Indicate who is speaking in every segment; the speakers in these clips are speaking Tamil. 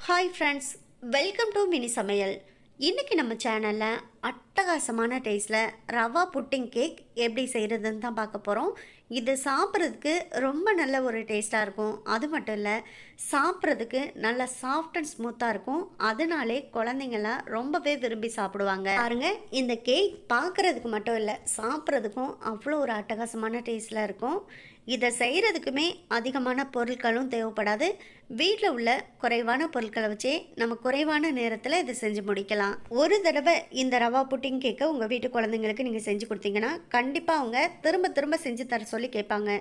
Speaker 1: Hi friends, welcome to mini சமையல். இன்றைக்கி நம்ம சேனலில் அட்டகாசமான டேஸ்ட்டில் ரவா புட்டிங் கேக் எப்படி செய்கிறதுன்னு தான் பார்க்க போகிறோம். இது சாப்பிட்றதுக்கு ரொம்ப நல்ல ஒரு டேஸ்ட்டாக இருக்கும். அது மட்டும் இல்லை, சாப்பிட்றதுக்கு நல்ல சாஃப்ட் அண்ட் ஸ்மூத்தாக இருக்கும். அதனாலே குழந்தைங்கள்லாம் ரொம்பவே விரும்பி சாப்பிடுவாங்க. பாருங்கள், இந்த கேக் பார்க்குறதுக்கு மட்டும் இல்லை, சாப்பிட்றதுக்கும் அவ்வளோ ஒரு அட்டகாசமான டேஸ்ட்டில் இருக்கும். இதை செய்கிறதுக்குமே அதிகமான பொருட்களும் தேவைப்படாது. வீட்டில் உள்ள குறைவான பொருட்களை வச்சே நம்ம குறைவான நேரத்தில் இதை செஞ்சு முடிக்கலாம். ஒரு தடவை இந்த ரவா புட்டிங் கேக்கை உங்கள் வீட்டு குழந்தைங்களுக்கு நீங்கள் செஞ்சு கொடுத்தீங்கன்னா கண்டிப்பாக அவங்க திரும்ப திரும்ப செஞ்சு தர சொல்லி கேட்பாங்க.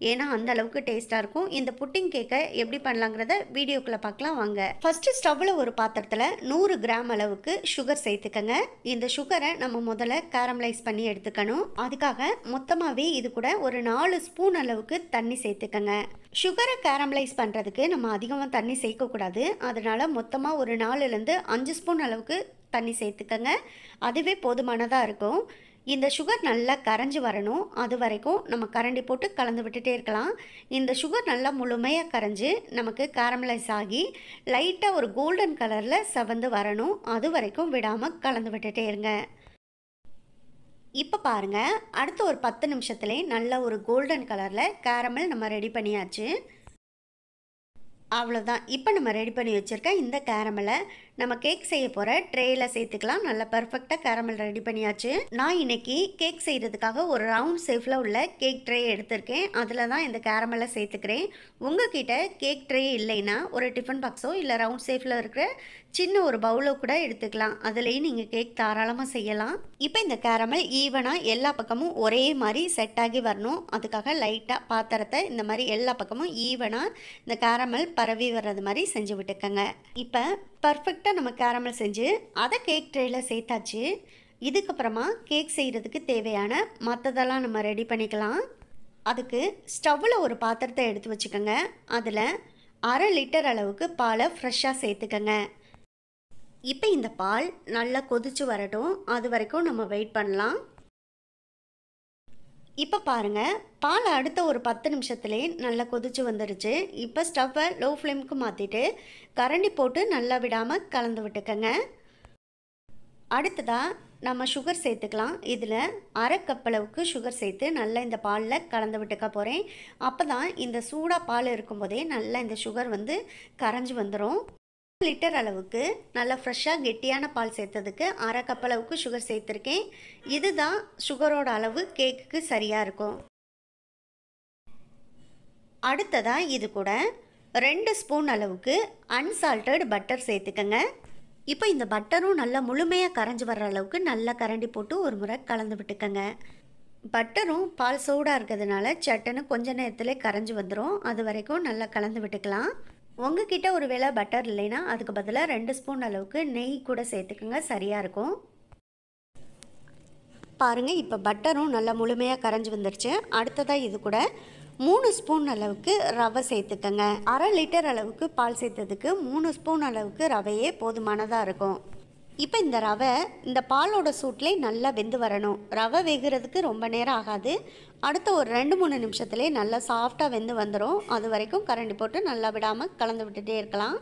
Speaker 1: ஏன்னா அந்த அளவுக்கு டேஸ்ட்டாக இருக்கும். இந்த புட்டிங் கேக்கை எப்படி பண்ணலாங்கிறத வீடியோக்குள்ளே பார்க்கலாம் வாங்க. ஃபஸ்ட்டு ஸ்டவ்வில் ஒரு பாத்திரத்தில் 100 கிராம் அளவுக்கு சுகர் சேர்த்துக்கங்க. இந்த சுகரை நம்ம முதல்ல கேரமலைஸ் பண்ணி எடுத்துக்கணும். அதுக்காக மொத்தமாகவே இது கூட ஒரு 4 ஸ்பூன் அளவுக்கு தண்ணி சேர்த்துக்கங்க. சுகரை கேரமலைஸ் பண்ணுறதுக்கு நம்ம அதிகமாக தண்ணி சேர்க்கக்கூடாது. அதனால் மொத்தமாக ஒரு 4லேருந்து 5 ஸ்பூன் அளவுக்கு தண்ணி சேர்த்துக்கங்க. அதுவே போதுமானதாக இருக்கும். இந்த சுகர் நல்லா கரைஞ்சி வரணும். அது வரைக்கும் நம்ம கரண்டி போட்டு கலந்து விட்டுட்டே இருக்கலாம். இந்த சுகர் நல்லா முழுமையாக கரைஞ்சி நமக்கு கேரமலைஸ் ஆகி லைட்டாக ஒரு கோல்டன் கலரில் செவந்து வரணும். அது வரைக்கும் விடாமல் கலந்து விட்டுட்டே இருங்க. இப்போ பாருங்கள், அடுத்த ஒரு 10 நிமிஷத்துலேயே நல்ல ஒரு கோல்டன் கலரில் கேரமல் நம்ம ரெடி பண்ணியாச்சு. அவ்வளோதான். இப்போ நம்ம ரெடி பண்ணி வச்சுருக்க இந்த கேரமலை நம்ம கேக் செய்ய போகிற ட்ரேயில் சேர்த்துக்கலாம். நல்லா பர்ஃபெக்டாக கேரமல் ரெடி பண்ணியாச்சு. நான் இன்றைக்கி கேக் செய்கிறதுக்காக ஒரு ரவுண்ட் ஷேப்பில் உள்ள கேக் ட்ரே எடுத்திருக்கேன். அதில் தான் இந்த கேரமலை சேர்த்துக்கிறேன். உங்ககிட்ட கேக் ட்ரே இல்லைன்னா ஒரு டிஃபன் பாக்ஸோ இல்லை ரவுண்ட் ஷேப்பில் இருக்கிற சின்ன ஒரு பவுலோ கூட எடுத்துக்கலாம். அதுலேயும் நீங்கள் கேக் தாராளமாக செய்யலாம். இப்போ இந்த கேரமல் ஈவனாக எல்லா பக்கமும் ஒரே மாதிரி செட் ஆகி வரணும். அதுக்காக லைட்டாக பாத்திரத்தை இந்த மாதிரி எல்லா பக்கமும் ஈவனாக இந்த கேரமல் பரவி வர்றது மாதிரி செஞ்சு விட்டுக்கங்க. இப்போ பர்ஃபெக்டாக நம்ம கேரமல் செஞ்சு அதை கேக் ட்ரேயில் சேர்த்தாச்சு. இதுக்கப்புறமா கேக் செய்கிறதுக்கு தேவையான மற்றதெல்லாம் நம்ம ரெடி பண்ணிக்கலாம். அதுக்கு ஸ்டவ்வில் ஒரு பாத்திரத்தை எடுத்து வச்சுக்கோங்க. அதில் 1/2 லிட்டர் அளவுக்கு பாலை ஃப்ரெஷ்ஷாக சேர்த்துக்கங்க. இப்போ இந்த பால் நல்லா கொதிச்சு வரட்டும். அது வரைக்கும் நம்ம வெயிட் பண்ணலாம். இப்போ பாருங்கள், பால் அடுத்த ஒரு 10 நிமிஷத்துலேயே நல்லா கொதிச்சு வந்துடுச்சு. இப்போ ஸ்டவ்வை லோ ஃப்ளேமுக்கு மாற்றிட்டு கரண்டி போட்டு நல்லா விடாமல் கலந்து விட்டுக்கங்க. அடுத்ததாக நம்ம சுகர் சேர்த்துக்கலாம். இதில் 1/2 கப் அளவுக்கு சுகர் சேர்த்து நல்லா இந்த பாலில் கலந்து விட்டுக்க போகிறேன். அப்போ தான் இந்த சூடாக பால் இருக்கும்போதே நல்லா இந்த சுகர் வந்து கரைஞ்சி வந்துடும். லிட்டர் அளவுக்கு நல்லா ஃப்ரெஷ்ஷாக கெட்டியான பால் சேர்த்ததுக்கு 1/2 கப் அளவுக்கு சுகர் சேர்த்துருக்கேன். இதுதான் சுகரோட அளவு கேக்குக்கு சரியாக இருக்கும். அடுத்ததாக இது கூட 2 ஸ்பூன் அளவுக்கு அன்சால்டட் பட்டர் சேர்த்துக்கங்க. இப்போ இந்த பட்டரும் நல்லா முழுமையாக கரைஞ்சி வர்ற அளவுக்கு நல்லா கரண்டி போட்டு ஒரு முறை கலந்து விட்டுக்கங்க. பட்டரும் பால் சூடாக இருக்கிறதுனால சட்டுன்னு கொஞ்ச நேரத்தில் கரைஞ்சி வந்துடும். அது வரைக்கும் நல்லா கலந்து விட்டுக்கலாம். உங்ககிட்ட ஒரு வேளை பட்டர் இல்லைன்னா அதுக்கு பதிலாக 2 ஸ்பூன் அளவுக்கு நெய் கூட சேர்த்துக்கோங்க, சரியாக இருக்கும். பாருங்கள், இப்போ பட்டரும் நல்லா முழுமையாக கரைஞ்சி வந்துருச்சு. அடுத்ததாக இது கூட 3 ஸ்பூன் அளவுக்கு ரவை சேர்த்துக்கங்க. 1/2 லிட்டர் அளவுக்கு பால் சேர்த்ததுக்கு 3 ஸ்பூன் அளவுக்கு ரவையே போதுமானதாக இருக்கும். இப்போ இந்த ரவை இந்த பாலோட சூட்லேயே நல்லா வெந்து வரணும். ரவை வேகிறதுக்கு ரொம்ப நேரம் ஆகாது. அடுத்த ஒரு 2-3 நிமிஷத்துலேயே நல்லா சாஃப்டாக வெந்து வந்துடும். அது வரைக்கும் கரண்டி போட்டு நல்லா விடாமல் கலந்து விட்டுட்டே இருக்கலாம்.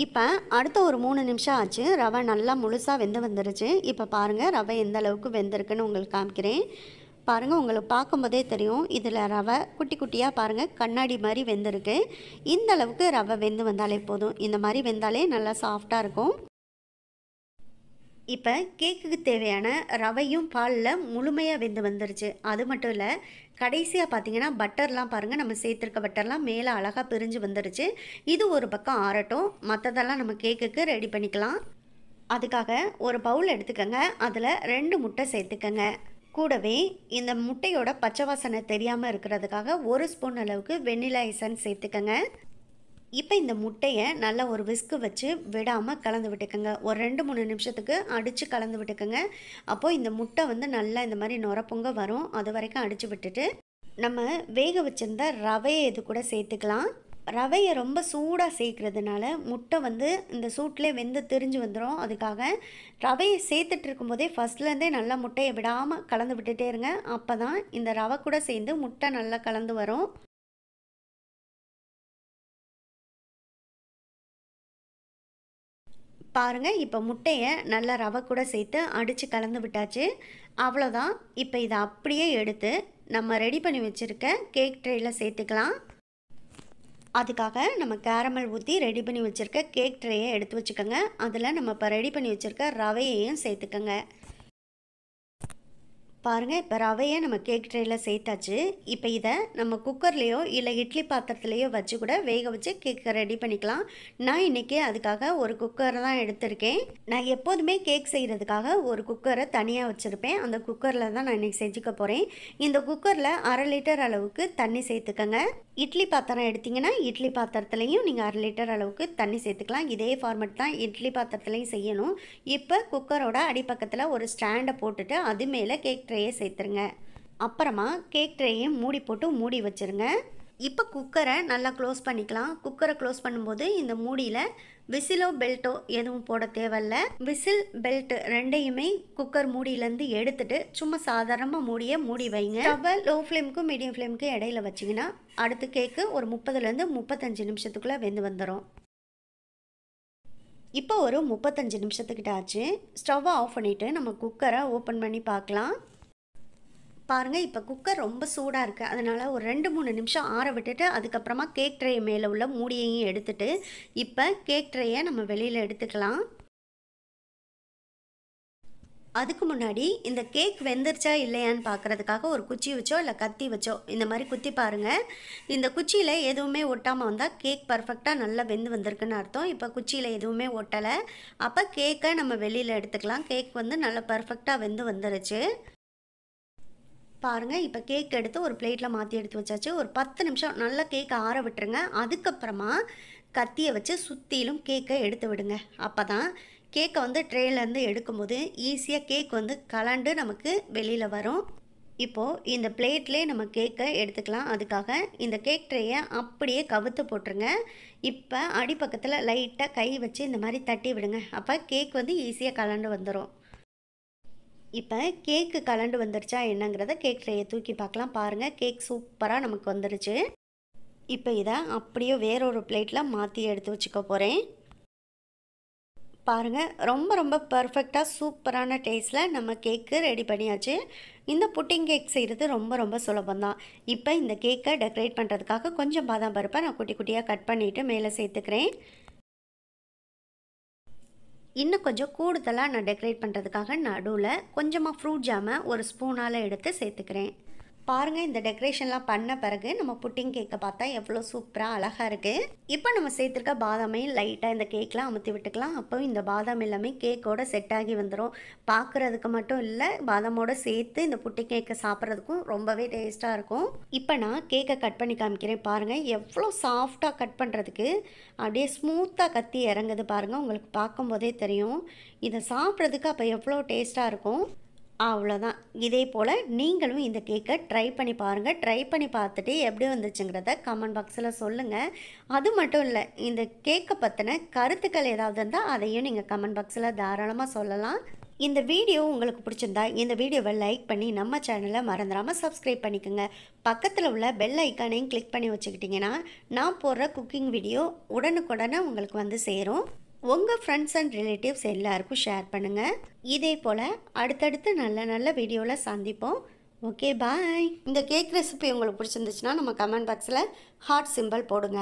Speaker 1: இப்போ அடுத்த ஒரு 3 நிமிஷம் ஆச்சு. ரவை நல்லா முழுசாக வெந்து வந்துருச்சு. இப்போ பாருங்கள், ரவை எந்த அளவுக்கு வெந்திருக்குன்னு உங்களுக்கு காமிக்கிறேன். பாருங்கள், உங்களுக்கு பார்க்கும்போதே தெரியும். இதில் ரவை குட்டி குட்டியாக பாருங்கள் கண்ணாடி மாதிரி வெந்திருக்கு. இந்த அளவுக்கு ரவை வெந்து வந்தாலே போதும். இந்த மாதிரி வெந்தாலே நல்லா சாஃப்டாக இருக்கும். இப்போ கேக்குக்கு தேவையான ரவையும் பாலில் முழுமையாக வெந்து வந்துருச்சு. அது மட்டும் இல்லை, கடைசியாக பார்த்தீங்கன்னா பட்டர்லாம் பாருங்கள், நம்ம சேர்த்துருக்க பட்டர்லாம் மேலே அழகாக பிரிஞ்சு வந்துருச்சு. இது ஒரு பக்கம் ஆறட்டும். மற்றதெல்லாம் நம்ம கேக்குக்கு ரெடி பண்ணிக்கலாம். அதுக்காக ஒரு பவுல் எடுத்துக்கங்க. அதில் 2 முட்டை சேர்த்துக்கங்க. கூடவே இந்த முட்டையோட பச்சை வாசனை தெரியாமல் இருக்கிறதுக்காக 1 ஸ்பூன் அளவுக்கு வெண்ணிலா எசன்ஸ் சேர்த்துக்கங்க. இப்போ இந்த முட்டையை நல்லா ஒரு விஸ்கு வச்சு விடாமல் கலந்து விட்டுக்கோங்க. ஒரு 2-3 நிமிஷத்துக்கு அடித்து கலந்து விட்டுக்கோங்க. அப்போது இந்த முட்டை வந்து நல்லா இந்த மாதிரி நுரப்பொங்க வரும். அது வரைக்கும் அடித்து விட்டுட்டு நம்ம வேக வச்சுருந்த ரவையை இது கூட சேர்த்துக்கலாம். ரவையை ரொம்ப சூடாக சேர்க்குறதுனால முட்டை வந்து இந்த சூட்லேயே வெந்து திரிஞ்சு வந்துடும். அதுக்காக ரவையை சேர்த்துட்டு இருக்கும்போதே ஃபஸ்ட்லேருந்தே நல்லா முட்டையை விடாமல் கலந்து விட்டுட்டே இருங்க. அப்போ தான் இந்த ரவை கூட சேர்ந்து முட்டை நல்லா கலந்து வரும். பாருங்கள், இப்போ முட்டையை நல்லா ரவை கூட சேர்த்து அடித்து கலந்து விட்டாச்சு. அவ்வளோதான். இப்போ இதை அப்படியே எடுத்து நம்ம ரெடி பண்ணி வச்சுருக்க கேக் ட்ரேயில் சேர்த்துக்கலாம். அதுக்காக நம்ம கேரமல் ஊற்றி ரெடி பண்ணி வச்சுருக்க கேக் ட்ரேயை எடுத்து வச்சுக்கோங்க. அதில் நம்ம இப்போ ரெடி பண்ணி வச்சுருக்க ரவையையும் சேர்த்துக்கோங்க. பாருங்கள், இப்போ ரவையை நம்ம கேக் ட்ரேயில் சேர்த்தாச்சு. இப்போ இதை நம்ம குக்கர்லேயோ இல்லை இட்லி பாத்திரத்துலேயோ வச்சு கூட வேக வச்சு கேக்கை ரெடி பண்ணிக்கலாம். நான் இன்றைக்கி அதுக்காக ஒரு குக்கர் தான் எடுத்திருக்கேன். நான் எப்போதுமே கேக் செய்கிறதுக்காக ஒரு குக்கரை தனியாக வச்சுருப்பேன். அந்த குக்கரில் தான் நான் இன்றைக்கி செஞ்சுக்க போகிறேன். இந்த குக்கரில் 1/2 லிட்டர் அளவுக்கு தண்ணி சேர்த்துக்கோங்க. இட்லி பாத்திரம் எடுத்திங்கன்னா இட்லி பாத்திரத்துலேயும் நீங்கள் 1/2 லிட்டர் அளவுக்கு தண்ணி சேர்த்துக்கலாம். இதே ஃபார்மெட் தான் இட்லி பாத்திரத்துலேயும் செய்யணும். இப்போ குக்கரோட அடிப்பக்கத்தில் ஒரு ஸ்டாண்டை போட்டுட்டு அது மேலே கேக் ட்ரேயை சேர்த்துருங்க. அப்புறமா கேக் ட்ரேயை மூடி போட்டு மூடி வச்சுருங்க. இப்போ குக்கரை நல்லா க்ளோஸ் பண்ணிக்கலாம். குக்கரை க்ளோஸ் பண்ணும்போது இந்த மூடியில் விசிலோ பெல்ட்டோ எதுவும் போட தேவையில்ல. விசில் பெல்ட் ரெண்டையுமே குக்கர் மூடியிலேருந்து எடுத்துட்டு சும்மா சாதாரணமாக மூடி வைங்க. ஸ்டவ்வை லோ ஃப்ளேமுக்கும் மீடியம் ஃப்ளேமுக்கும் இடையில வச்சிங்கன்னா அடுத்த கேக்கு ஒரு 30லேருந்து 35 நிமிஷத்துக்குள்ளே வெந்து வந்துடும். இப்போ ஒரு 35 நிமிஷத்துக்கிட்ட ஆச்சு. ஸ்டவ்வை ஆஃப் பண்ணிவிட்டு நம்ம குக்கரை ஓப்பன் பண்ணி பார்க்கலாம். பாருங்கள், இப்போ குக்கர் ரொம்ப சூடாக இருக்குது. அதனால் ஒரு 2-3 நிமிஷம் ஆற விட்டுட்டு அதுக்கப்புறமா கேக் ட்ரே மேலே உள்ள மூடியையும் எடுத்துட்டு இப்போ கேக் ட்ரேயை நம்ம வெளியில் எடுத்துக்கலாம். அதுக்கு முன்னாடி இந்த கேக் வெந்துருச்சா இல்லையான்னு பார்க்குறதுக்காக ஒரு குச்சி வச்சோ இல்லை கத்தி வச்சோ இந்த மாதிரி குத்தி பாருங்கள். இந்த குச்சியில் எதுவுமே ஒட்டாமல் வந்தால் கேக் பர்ஃபெக்டாக நல்லா வெந்து வந்திருக்குன்னு அர்த்தம். இப்போ குச்சியில் எதுவுமே ஒட்டலை. அப்போ கேக்கை நம்ம வெளியில் எடுத்துக்கலாம். கேக் வந்து நல்லா பர்ஃபெக்டாக வெந்து வந்துருச்சு. பாருங்கள், இப்போ கேக் எடுத்து ஒரு பிளேட்டில் மாற்றி எடுத்து வச்சாச்சு. ஒரு 10 நிமிஷம் நல்லா கேக்கை ஆற விட்டுருங்க. அதுக்கப்புறமா கத்தியை வச்சு சுற்றிலும் கேக்கை எடுத்து விடுங்க. அப்போ தான் கேக்கை வந்து ட்ரேலேருந்து எடுக்கும்போது ஈஸியாக கேக் வந்து கலண்டு நமக்கு வெளியில் வரும். இப்போது இந்த பிளேட்லேயே நம்ம கேக்கை எடுத்துக்கலாம். அதுக்காக இந்த கேக் ட்ரேயை அப்படியே கவுத்து போட்டுருங்க. இப்போ அடிப்பக்கத்தில் லைட்டாக கை வச்சு இந்த மாதிரி தட்டி விடுங்க. அப்போ கேக் வந்து ஈஸியாக கலண்டு வந்துடும். இப்போ கேக்கு கலண்டு வந்துருச்சா என்னங்கிறத கேக் ட்ரேயை தூக்கி பார்க்கலாம். பாருங்கள், கேக் சூப்பராக நமக்கு வந்துருச்சு. இப்போ இதை அப்படியே வேறொரு பிளேட்டில் மாற்றி எடுத்து வச்சுக்க போகிறேன். பாருங்கள், ரொம்ப ரொம்ப பர்ஃபெக்டாக சூப்பரான டேஸ்ட்டில் நம்ம கேக்கு ரெடி பண்ணியாச்சு. இந்த புட்டிங் கேக் செய்கிறது ரொம்ப ரொம்ப சுலபந்தான். இப்போ இந்த கேக்கை டெக்கரேட் பண்ணுறதுக்காக கொஞ்சம் பாதாம் பருப்பை நான் குட்டி குட்டியாக கட் பண்ணிவிட்டு மேலே சேர்த்துக்கிறேன். இன்னும் கொஞ்சம் கூடுதலாக நான் டெக்கரேட் பண்ணுறதுக்காக நடுவில் கொஞ்சமாக ஃப்ரூட் ஜாமை ஒரு ஸ்பூனால் எடுத்து சேர்த்துக்கிறேன். பாருங்கள், இந்த டெக்கரேஷன்லாம் பண்ண பிறகு நம்ம புட்டிங் கேக்கை பார்த்தா எவ்வளோ சூப்பராக அழகாக இருக்குது. இப்போ நம்ம சேர்த்துருக்க பாதாமையும் லைட்டாக இந்த கேக்கெலாம் அமுத்தி விட்டுக்கலாம். அப்போ இந்த பாதாம் எல்லாமே கேக்கோட செட் ஆகி வந்துடும். பார்க்குறதுக்கு மட்டும் இல்லை, பாதாமோடு சேர்த்து இந்த புட்டிங் கேக்கை சாப்பிட்றதுக்கும் ரொம்பவே டேஸ்ட்டாக இருக்கும். இப்போ நான் கேக்கை கட் பண்ணி காமிக்கிறேன். பாருங்கள், எவ்வளோ சாஃப்டாக கட் பண்ணுறதுக்கு அப்படியே ஸ்மூத்தாக கத்தி இறங்குது. பாருங்கள், உங்களுக்கு பார்க்கும்போதே தெரியும். இதை சாப்பிட்றதுக்கு அப்போ எவ்வளோ டேஸ்ட்டாக இருக்கும். அவ்வளோதான். இதே போல் நீங்களும் இந்த கேக்கை ட்ரை பண்ணி பாருங்கள். ட்ரை பண்ணி பார்த்துட்டு எப்படி வந்துச்சுங்கிறத கமெண்ட் பாக்ஸில் சொல்லுங்கள். அது மட்டும் இல்லை, இந்த கேக்கை பற்றின கருத்துக்கள் ஏதாவது இருந்தால் அதையும் நீங்கள் கமெண்ட் பாக்ஸில் தாராளமாக சொல்லலாம். இந்த வீடியோ உங்களுக்கு பிடிச்சிருந்தா இந்த வீடியோவை லைக் பண்ணி நம்ம சேனலை மறந்துடாமல் சப்ஸ்கிரைப் பண்ணிக்கோங்க. பக்கத்தில் உள்ள பெல் ஐக்கானையும் கிளிக் பண்ணி வச்சுக்கிட்டிங்கன்னா நான் போடுற குக்கிங் வீடியோ உடனுக்குடனே உங்களுக்கு வந்து சேரும். உங்கள் ஃப்ரெண்ட்ஸ் அண்ட் ரிலேட்டிவ்ஸ் எல்லாருக்கும் ஷேர் பண்ணுங்கள். இதே போல் அடுத்தடுத்து நல்ல நல்ல வீடியோவில் சந்திப்போம். ஓகே, பாய். இந்த கேக் ரெசிபி உங்களுக்கு பிடிச்சிருந்துச்சுன்னா நம்ம கமெண்ட் பாக்ஸில் ஹார்ட் சிம்பிள் போடுங்க.